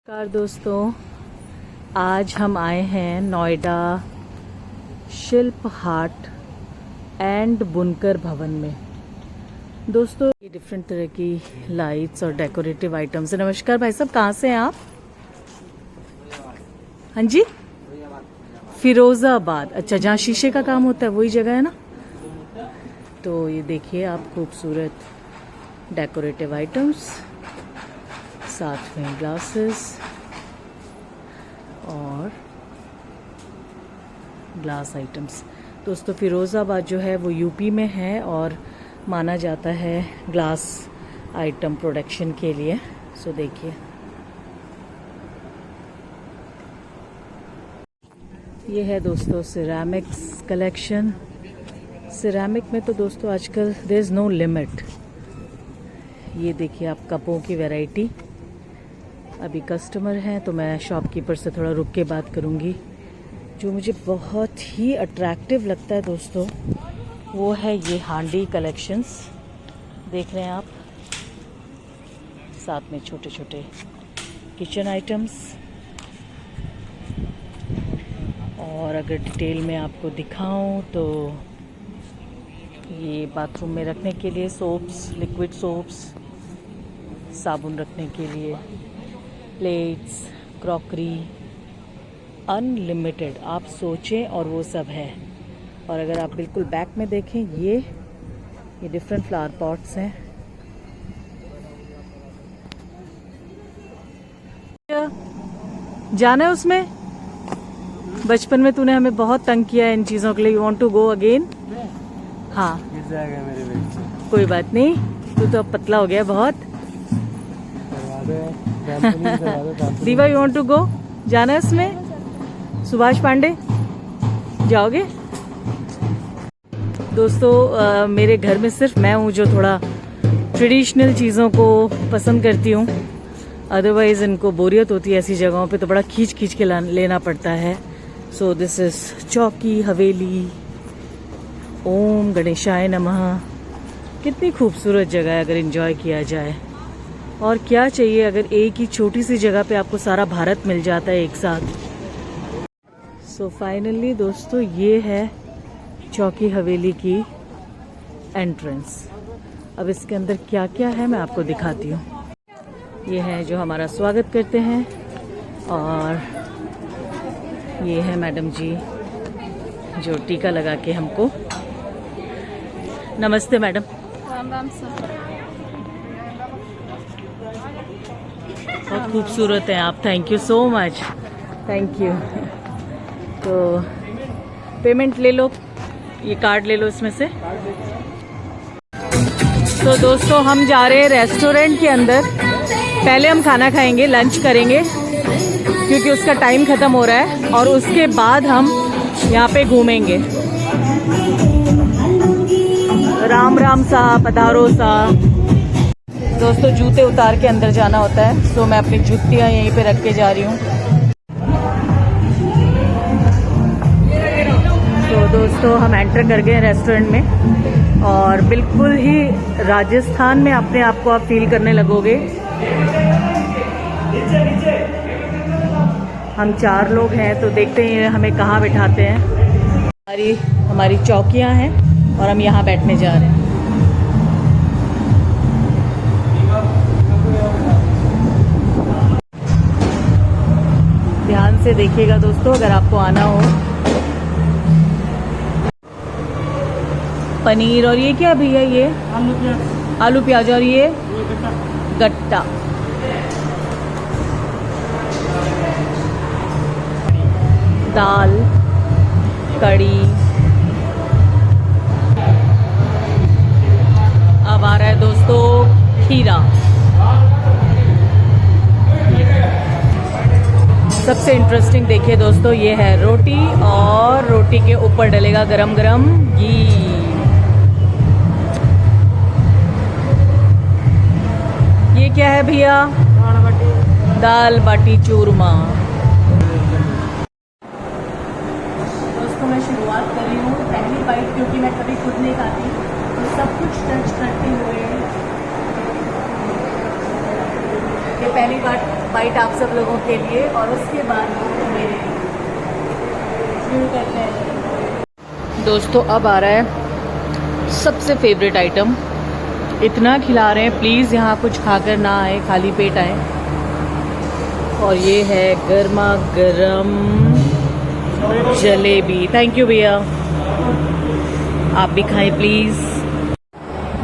नमस्कार दोस्तों, आज हम आए हैं नोएडा शिल्प हाट एंड बुनकर भवन में। दोस्तों ये डिफरेंट तरह की लाइट्स और डेकोरेटिव आइटम्स है। नमस्कार भाई साहब, कहाँ से हैं आप? हाँ जी, फिरोजाबाद। अच्छा, जहाँ शीशे का काम होता है वही जगह है ना। तो ये देखिए आप, खूबसूरत डेकोरेटिव आइटम्स, साथ में ग्लासेस और ग्लास आइटम्स। दोस्तों फिरोज़ाबाद जो है वो यूपी में है और माना जाता है ग्लास आइटम प्रोडक्शन के लिए। सो देखिए, ये है दोस्तों सिरेमिक्स कलेक्शन। सिरेमिक में तो दोस्तों आजकल देयर इज़ नो लिमिट। ये देखिए आप, कपों की वैरायटी। अभी कस्टमर हैं तो मैं शॉपकीपर से थोड़ा रुक के बात करूंगी। जो मुझे बहुत ही अट्रैक्टिव लगता है दोस्तों, वो है ये हांडी कलेक्शंस। देख रहे हैं आप, साथ में छोटे छोटे किचन आइटम्स। और अगर डिटेल में आपको दिखाऊं तो ये बाथरूम में रखने के लिए सोप्स, लिक्विड सोप्स, साबुन रखने के लिए, प्लेट्स, क्रॉकरी, अनलिमिटेड आप सोचें और वो सब है। और अगर आप बिल्कुल बैक में देखें, ये डिफरेंट फ्लावर पॉट्स हैं। जाना है उसमें? बचपन में तूने हमें बहुत तंग किया है इन चीज़ों के लिए। You want to go again? हाँ, गिर जाएगा मेरे वेट से। कोई बात नहीं, तू तो अब पतला हो गया बहुत। दीवा, यू वांट टू गो? जाना है इसमें? सुभाष पांडे जाओगे? दोस्तों मेरे घर में सिर्फ मैं हूँ जो थोड़ा ट्रेडिशनल चीज़ों को पसंद करती हूँ। अदरवाइज इनको बोरियत होती है ऐसी जगहों पे, तो बड़ा खींच खींच के लेना पड़ता है। सो दिस इज चौकी हवेली। ओम गणेशाय नमः। कितनी खूबसूरत जगह है अगर एंजॉय किया जाए। और क्या चाहिए अगर एक ही छोटी सी जगह पे आपको सारा भारत मिल जाता है एक साथ। सो फाइनली दोस्तों, ये है चौकी हवेली की एंट्रेंस। अब इसके अंदर क्या क्या है मैं आपको दिखाती हूँ। ये है जो हमारा स्वागत करते हैं, और ये है मैडम जी जो टीका लगा के हमको। नमस्ते मैडम। राम राम सर। बहुत खूबसूरत है आप, thank you so much, thank you. तो पेमेंट ले लो, ये कार्ड ले लो इसमें से। तो दोस्तों हम जा रहे हैं रेस्टोरेंट के अंदर। पहले हम खाना खाएंगे, लंच करेंगे क्योंकि उसका टाइम ख़त्म हो रहा है, और उसके बाद हम यहाँ पे घूमेंगे। राम राम सा, पधारो सा। दोस्तों जूते उतार के अंदर जाना होता है, तो मैं अपनी जूतियाँ यहीं पे रख के जा रही हूँ। तो दोस्तों हम एंटर कर गए रेस्टोरेंट में, और बिल्कुल ही राजस्थान में अपने आप को आप फील करने लगोगे। हम 4 लोग हैं, तो देखते हैं हमें कहाँ बिठाते हैं। हमारी चौकियाँ हैं और हम यहाँ बैठने जा रहे हैं। ध्यान से देखिएगा दोस्तों अगर आपको आना हो। पनीर, और ये क्या भैया? ये आलू प्याज, और ये गट्टा। दाल, कड़ी। अब आ रहा है दोस्तों खीरा। सबसे इंटरेस्टिंग देखिए दोस्तों, ये है रोटी, और रोटी के ऊपर डलेगा गरम गरम घी। ये क्या है भैया? दाल बाटी चूरमा। दोस्तों मैं शुरुआत कर रही हूँ पहली बाइट, क्योंकि मैं कभी खुद नहीं खाती, तो सब कुछ टच करते हुए ये पहली बाइट आप सब लोगों के लिए, और उसके बाद मेरे शुरू करते हैं। दोस्तों अब आ रहा है सबसे फेवरेट आइटम। इतना खिला रहे हैं, प्लीज़ यहाँ कुछ खाकर ना आए, खाली पेट आए। और ये है गर्मा गर्म जलेबी। थैंक यू भैया, आप भी खाएं प्लीज़।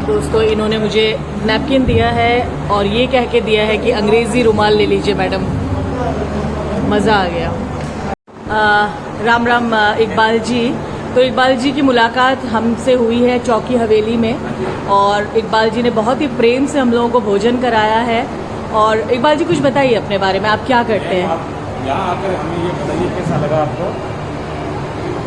दोस्तों इन्होंने मुझे नैपकिन दिया है और ये कह के दिया है कि अंग्रेज़ी रुमाल ले लीजिए मैडम। मज़ा आ गया। राम राम इकबाल जी। तो इकबाल जी की मुलाकात हमसे हुई है चौकी हवेली में, और इकबाल जी ने बहुत ही प्रेम से हम लोगों को भोजन कराया है। और इकबाल जी कुछ बताइए अपने बारे में, आप क्या करते हैं? यहाँ आकर हमें ये बताइए कैसा लगा आपको?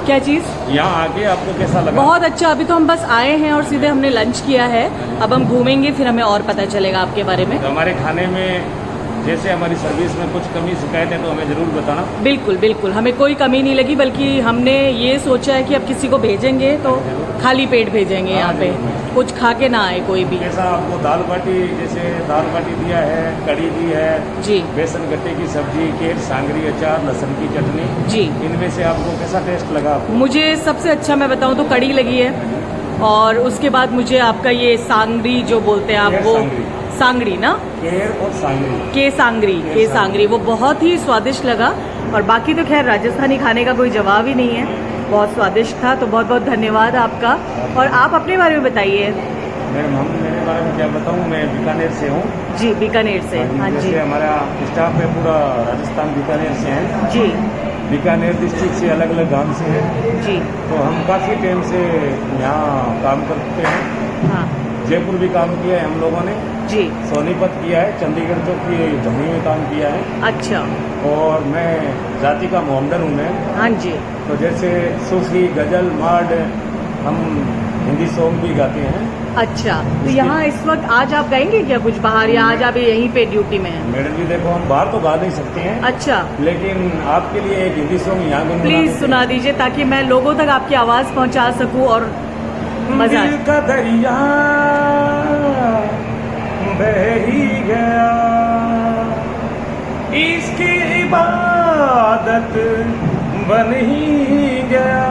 क्या चीज़? यहाँ आके आपको कैसा लगा? बहुत अच्छा। अभी तो हम बस आए हैं और सीधे हमने लंच किया है, अब हम घूमेंगे, फिर हमें और पता चलेगा आपके बारे में। तो हमारे खाने में जैसे हमारी सर्विस में कुछ कमी शिकायत है तो हमें ज़रूर बताना। बिल्कुल बिल्कुल, हमें कोई कमी नहीं लगी, बल्कि हमने ये सोचा है कि अब किसी को भेजेंगे तो खाली पेट भेजेंगे। यहाँ पे कुछ खा के ना आए कोई भी। कैसा आपको दाल बाटी, जैसे दाल बाटी दिया है, कड़ी दी है जी, बेसन गट्टे की सब्जी, केर, सांगरी, अचार, लहसुन की चटनी जी। इनमें से आपको कैसा टेस्ट लगा आपको? मुझे सबसे अच्छा मैं बताऊँ तो कड़ी लगी है, और उसके बाद मुझे आपका ये सांगरी जो बोलते हैं आप, वो सांगरी ना, केर और सांगरी, के सांगरी वो बहुत ही स्वादिष्ट लगा। और बाकी तो खैर राजस्थानी खाने का कोई जवाब ही नहीं है, बहुत स्वादिष्ट था। तो बहुत बहुत धन्यवाद आपका। और आप अपने बारे में बताइए। मेरे बारे में क्या बताऊँ, मैं बीकानेर से हूँ। जी, बीकानेर से। हाँ जी। जैसे हमारा स्टाफ है पूरा राजस्थान बीकानेर से है जी। बीकानेर डिस्ट्रिक्ट से अलग अलग गांव से हैं। जी। तो हम काफ़ी टाइम से यहाँ काम करते हैं। हाँ जयपुर भी काम किया है हम लोगों ने जी। सोनीपत किया है, चंडीगढ़ चौक की धनी में काम किया है। अच्छा। और मैं जाति का मोहम्मदन हूँ मैं। हाँ जी। तो जैसे सूफी, गजल, मार्ड, हम हिंदी सॉन्ग भी गाते हैं। अच्छा, तो यहाँ इस वक्त आज आप गाएंगे क्या कुछ बाहर, या आज आप यहीं पे ड्यूटी में हैं? मैडम जी देखो, हम बाहर तो गा नहीं सकते हैं। अच्छा, लेकिन आपके लिए एक हिंदी सॉन्ग यहाँ गुनगुना प्लीज देते सुना दीजिए ताकि मैं लोगों तक आपकी आवाज पहुँचा सकूँ और मजा आए। दिल का दरिया बह ही गया, इसकी इबादत बन ही गया,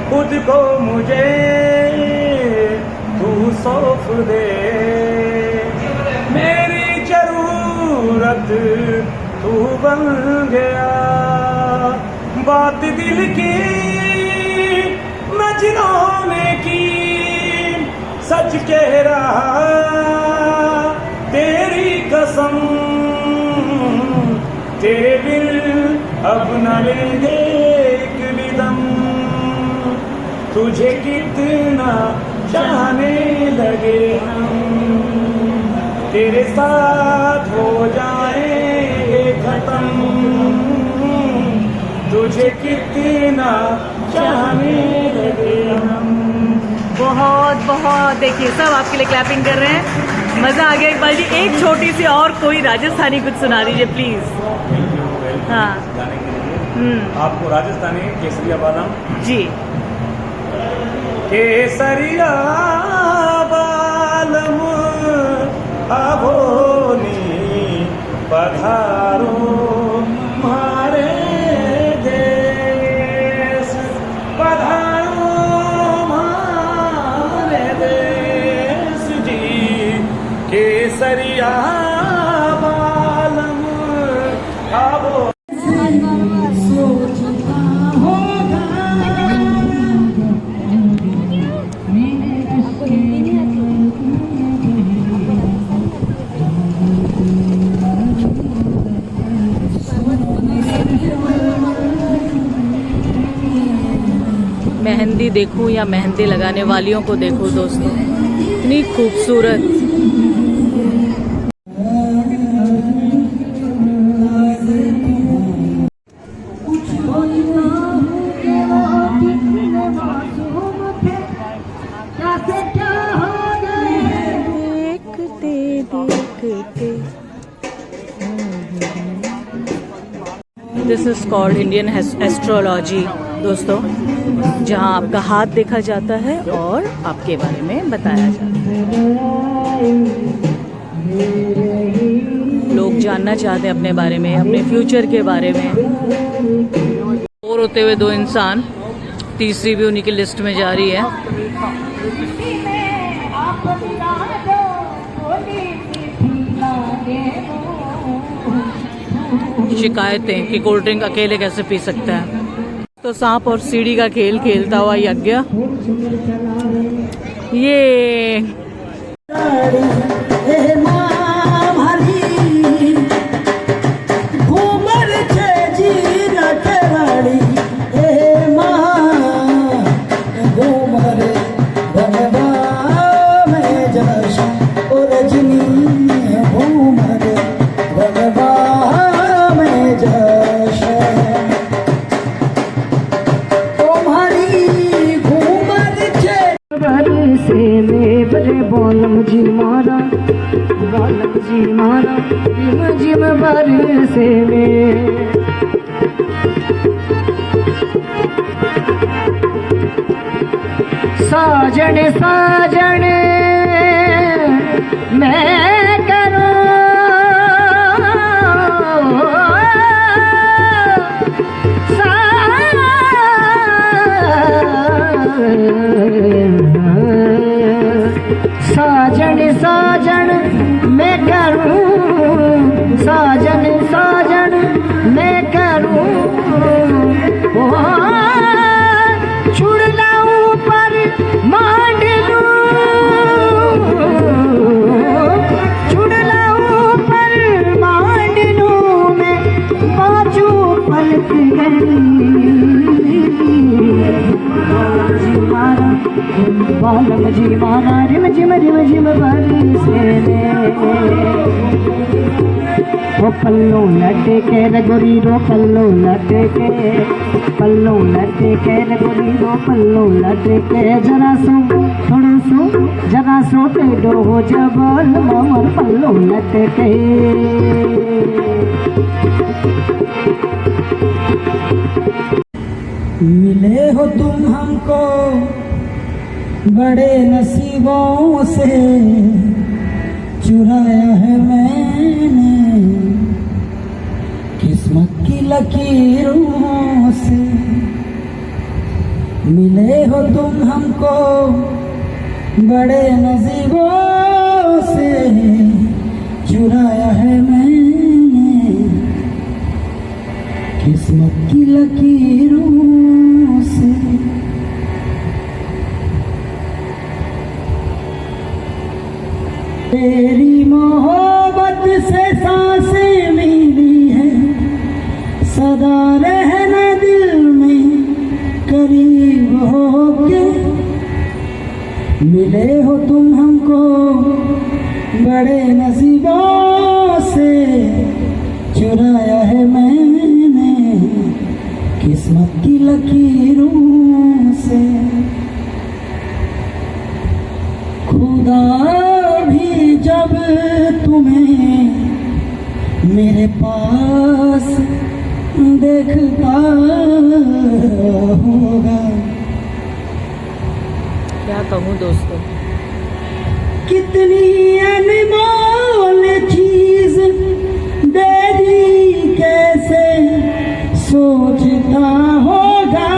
खुद को मुझे तू सौंप दे, मेरी जरूरत तू बन गया, बात दिल की न जिन्होंने की सच कह रहा, तेरी कसम तेरे बिन अब न लेंगे एक भी दम, तुझे कितना चाहने लगे हम, तेरे साथ हो जाएंगे खत्म, तुझे कितना चाहने लगे हम। बहुत बहुत, देखिए सब आपके लिए क्लैपिंग कर रहे हैं, मजा आ गया। इकबाल जी एक छोटी सी और कोई राजस्थानी कुछ सुना दीजिए प्लीज। हाँ। गाने के लिए आपको राजस्थानी केसरिया बादाम जी। केसरिया बालम अभोनी पधारो मारे देश, पधारो मारे देश जी, केसरिया बालम अभो मेहंदी देखूं या मेहंदी लगाने वालियों को देखूं दोस्तों, इतनी खूबसूरत। This is called Indian astrology दोस्तों, जहां आपका हाथ देखा जाता है और आपके बारे में बताया जाता है। लोग जानना चाहते हैं अपने बारे में, अपने फ्यूचर के बारे में। और होते हुए दो इंसान, तीसरी भी उन्हीं की लिस्ट में जा रही है। शिकायतें कि कोल्ड ड्रिंक अकेले कैसे पी सकता है। तो सांप और सीढ़ी का खेल खेलता हुआ यज्ञ, ये बालम जी मारा जिम जिम बरसे में। साजन साजन मैं करूं साजन साजन मैं करूं, साजन साजन मैं करूं, छुड़ लाऊं पर मांड लूं, छुड़ लाऊं पर मांड लूं, मैं पाँचों पलक गई। बालम जी मारा रिम झिम बरसे ओ पल्लो लटे के रगोरी रो पल्लो लटे के, पल्लो लटे के रगोरी रो पल्लो लटे के। जरा सो थोड़ा सो जरा सो टेढ़ो हो जबल मोर पल्लो लटे के। मिले हो तुम हमको बड़े नसीबों से, चुराया है मैंने किस्मत की लकीरों से। मिले हो तुम हमको बड़े नसीबों से, चुराया है मैंने किस्मत की लकीरों से। तेरी मोहब्बत से सांसें मिली है, सदा रहना दिल में करीब होके। मिले हो तुम हमको बड़े नसीबों से, चुराया है मैंने किस्मत की लकीरों से। खुदा भी जब तुम्हें मेरे पास देखता होगा, क्या कहूँ दोस्तों, कितनी अनमोल चीज दे दी कैसे सोचता होगा।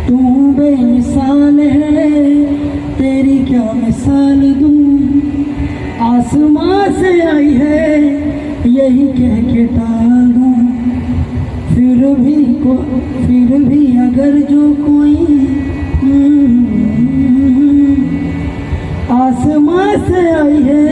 तू बेमिसाल है, तेरी क्या मिसाल दूं, आसमां से आई है यही कह के टाल दूं। फिर भी अगर जो कोई आसमां से आई है